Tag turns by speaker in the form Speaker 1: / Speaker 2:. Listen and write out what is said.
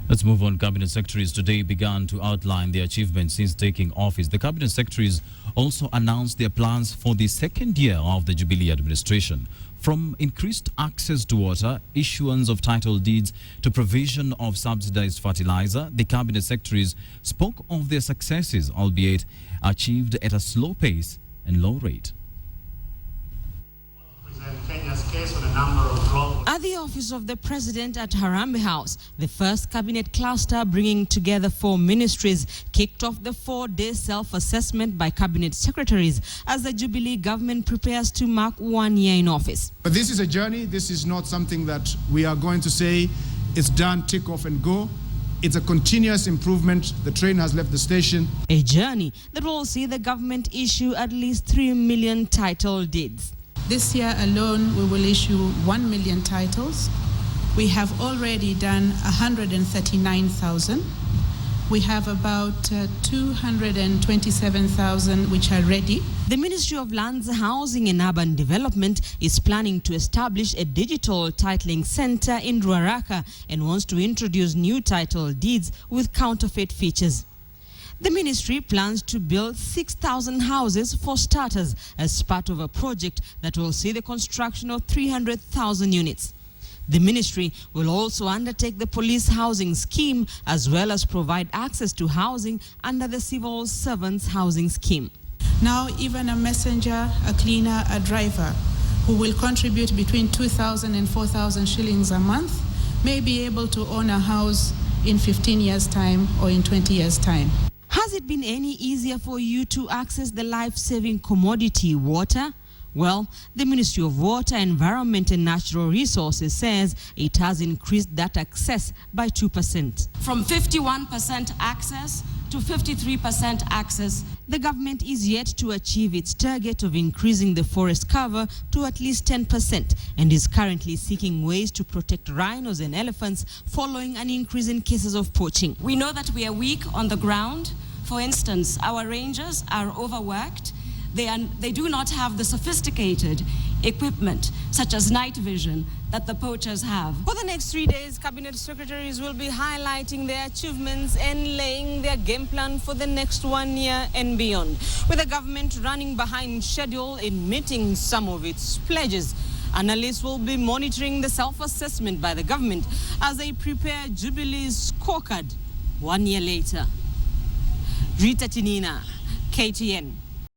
Speaker 1: Let's move on. Cabinet secretaries today began to outline their achievements since taking office. The cabinet secretaries also announced their plans for the second year of the Jubilee administration. From increased access to water, issuance of title deeds, to provision of subsidized fertilizer, the cabinet secretaries spoke of their successes, albeit achieved at a slow pace and low rate.
Speaker 2: At the office of the President at Harambee House, the first cabinet cluster bringing together 4 ministries kicked off the 4-day self-assessment by cabinet secretaries as the Jubilee government prepares to mark 1 year in office.
Speaker 3: But this is a journey. This is not something that we are going to say it's done, tick off and go. It's a continuous improvement. The train has left the station.
Speaker 2: A journey that will see the government issue at least 3 million title deeds.
Speaker 4: This year alone, we will issue 1 million titles. We have already done 139,000. We have about 227,000 which are ready.
Speaker 2: The Ministry of Lands, Housing and Urban Development is planning to establish a digital titling center in Ruaraka and wants to introduce new title deeds with counterfeit features. The ministry plans to build 6,000 houses for starters as part of a project that will see the construction of 300,000 units. The ministry will also undertake the police housing scheme as well as provide access to housing under the civil servants housing scheme.
Speaker 4: Now even a messenger, a cleaner, a driver who will contribute between 2,000 and 4,000 shillings a month may be able to own a house in 15 years' time or in 20 years' time.
Speaker 2: Has it been any easier for you to access the life-saving commodity water? Well, the Ministry of Water, Environment and Natural Resources says it has increased that access by 2%.
Speaker 5: From 51% access to 53% access.
Speaker 2: The government is yet to achieve its target of increasing the forest cover to at least 10% and is currently seeking ways to protect rhinos and elephants following an increase in cases of poaching.
Speaker 5: We know that we are weak on the ground. For instance, our rangers are overworked. They do not have the sophisticated equipment, such as night vision, that the poachers have.
Speaker 2: For the next 3 days, cabinet secretaries will be highlighting their achievements and laying their game plan for the next 1 year and beyond. With the government running behind schedule in meeting some of its pledges, analysts will be monitoring the self-assessment by the government as they prepare Jubilee's scorecard 1 year later. Rita Tinina, KTN.